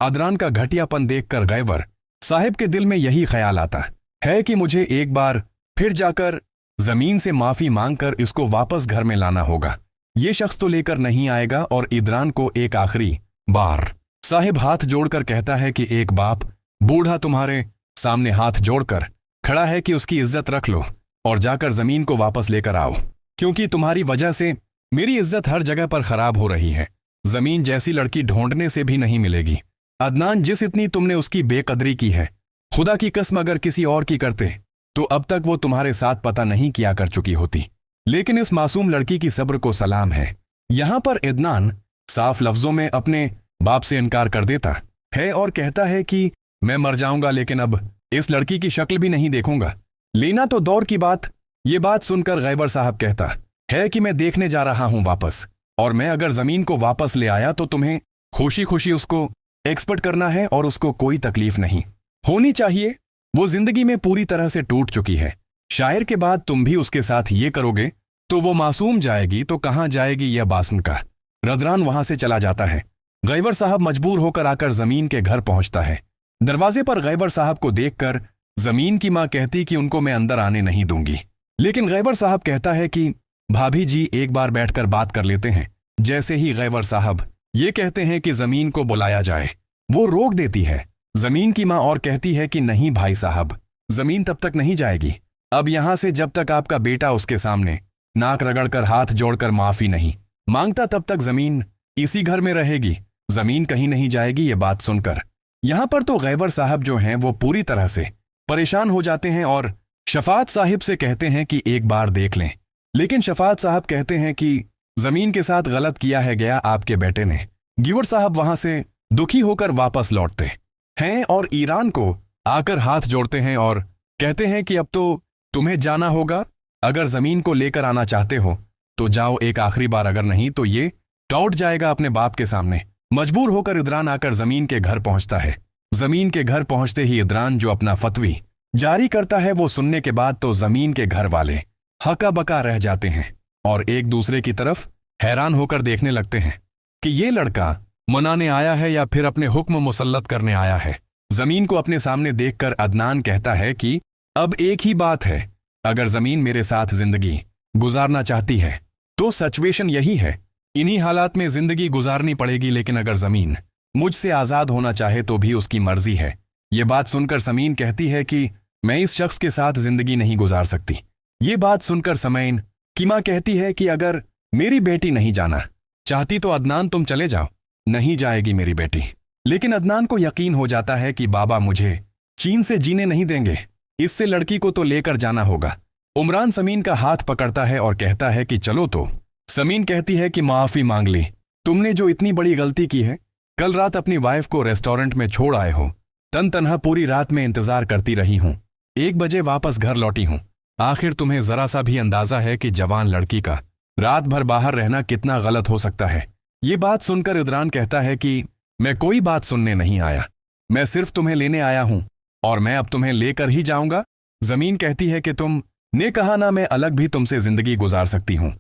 अदनान का घटियापन देखकर गैवर साहिब के दिल में यही ख्याल आता है कि मुझे एक बार फिर जाकर जमीन से माफी मांगकर इसको वापस घर में लाना होगा। ये शख्स तो लेकर नहीं आएगा। और इदरान को एक आखिरी बार साहिब हाथ जोड़कर कहता है कि एक बाप बूढ़ा तुम्हारे सामने हाथ जोड़कर खड़ा है कि उसकी इज्जत रख लो और जाकर जमीन को वापस लेकर आओ, क्योंकि तुम्हारी वजह से मेरी इज्जत हर जगह पर खराब हो रही है। जमीन जैसी लड़की ढूंढने से भी नहीं मिलेगी। अदनान, जिस इतनी तुमने उसकी बेकदरी की है, खुदा की कसम अगर किसी और की करते तो अब तक वो तुम्हारे साथ पता नहीं किया कर चुकी होती। लेकिन इस मासूम लड़की की सब्र को सलाम है। यहां पर अदनान साफ लफ्जों में अपने बाप से इनकार कर देता है और कहता है कि मैं मर जाऊंगा लेकिन अब इस लड़की की शक्ल भी नहीं देखूंगा। लेना तो दौर की बात। ये बात सुनकर गैवर साहब कहता है कि मैं देखने जा रहा हूं वापस, और मैं अगर जमीन को वापस ले आया तो तुम्हें खुशी खुशी उसको एक्सपर्ट करना है और उसको कोई तकलीफ नहीं होनी चाहिए। वो जिंदगी में पूरी तरह से टूट चुकी है। शायर के बाद तुम भी उसके साथ ये करोगे तो वो मासूम जाएगी तो कहां जाएगी यह बासन का। रदरान वहां से चला जाता है। गैवर साहब मजबूर होकर आकर जमीन के घर पहुंचता है। दरवाजे पर गैवर साहब को देखकर जमीन की मां कहती कि उनको मैं अंदर आने नहीं दूंगी, लेकिन गैवर साहब कहता है कि भाभी जी एक बार बैठकर बात कर लेते हैं। जैसे ही गैवर साहब ये कहते हैं कि जमीन को बुलाया जाए, वो रोक देती है जमीन की मां और कहती है कि नहीं भाई साहब, जमीन तब तक नहीं जाएगी। अब यहां से जब तक आपका बेटा उसके सामने नाक रगड़कर हाथ जोड़कर माफी नहीं मांगता तब तक जमीन इसी घर में रहेगी। जमीन कहीं नहीं जाएगी। ये बात सुनकर यहां पर तो गैवर साहब जो हैं वो पूरी तरह से परेशान हो जाते हैं और शफात साहिब से कहते हैं कि एक बार देख लें। लेकिन शफात साहब कहते हैं कि जमीन के साथ गलत किया है गया आपके बेटे ने। गैवर साहब वहां से दुखी होकर वापस लौटते हैं और ईरान को आकर हाथ जोड़ते हैं और कहते हैं कि अब तो तुम्हें जाना होगा। अगर जमीन को लेकर आना चाहते हो तो जाओ एक आखिरी बार, अगर नहीं तो ये टौट जाएगा अपने बाप के सामने। मजबूर होकर इदरान आकर जमीन के घर पहुंचता है। जमीन के घर पहुंचते ही इदरान जो अपना फतवी जारी करता है वो सुनने के बाद तो जमीन के घर वाले हका बका रह जाते हैं और एक दूसरे की तरफ हैरान होकर देखने लगते हैं कि ये लड़का मनाने आया है या फिर अपने हुक्म मुसल्लत करने आया है। जमीन को अपने सामने देखकर अदनान कहता है कि अब एक ही बात है, अगर जमीन मेरे साथ जिंदगी गुजारना चाहती है तो सिचुएशन यही है, इन्हीं हालात में जिंदगी गुजारनी पड़ेगी। लेकिन अगर जमीन मुझसे आजाद होना चाहे तो भी उसकी मर्जी है। ये बात सुनकर जमीन कहती है कि मैं इस शख्स के साथ जिंदगी नहीं गुजार सकती। ये बात सुनकर समैन की मां कहती है कि अगर मेरी बेटी नहीं जाना चाहती तो अदनान तुम चले जाओ। नहीं जाएगी मेरी बेटी। लेकिन अदनान को यकीन हो जाता है कि बाबा मुझे चीन से जीने नहीं देंगे, इससे लड़की को तो लेकर जाना होगा। उमरान समीन का हाथ पकड़ता है और कहता है कि चलो। तो समीन कहती है कि माफी मांग ली, तुमने जो इतनी बड़ी गलती की है। कल रात अपनी वाइफ को रेस्टोरेंट में छोड़ आए हो, तन तनहा पूरी रात में इंतजार करती रही हूं, 1 बजे वापस घर लौटी हूं। आखिर तुम्हें जरा सा भी अंदाजा है कि जवान लड़की का रात भर बाहर रहना कितना गलत हो सकता है। ये बात सुनकर इदरान कहता है कि मैं कोई बात सुनने नहीं आया, मैं सिर्फ तुम्हें लेने आया हूं और मैं अब तुम्हें लेकर ही जाऊंगा। जमीन कहती है कि तुम ने कहा ना मैं अलग भी तुमसे जिंदगी गुजार सकती हूं,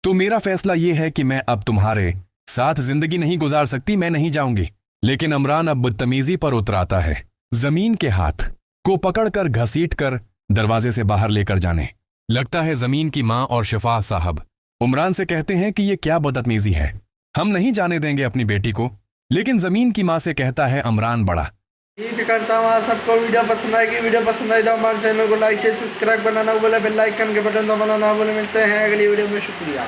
तो मेरा फैसला यह है कि मैं अब तुम्हारे साथ जिंदगी नहीं गुजार सकती, मैं नहीं जाऊंगी। लेकिन उमरान अब बदतमीजी पर उतराता है, जमीन के हाथ को पकड़कर घसीट कर दरवाजे से बाहर लेकर जाने लगता है। जमीन की मां और शफा साहब उमरान से कहते हैं कि ये क्या बदतमीजी है, हम नहीं जाने देंगे अपनी बेटी को। लेकिन जमीन की मां से कहता है उमरान बड़ा। उम्मीद करता हूँ आप सबको वीडियो पसंद आएगी। वीडियो पसंद आए तो हमारे चैनल को लाइक शेयर सब्सक्राइब बनाना भूले, बेल आइकन के बटन दबाना ना भूले। मिलते हैं अगली वीडियो में। शुक्रिया।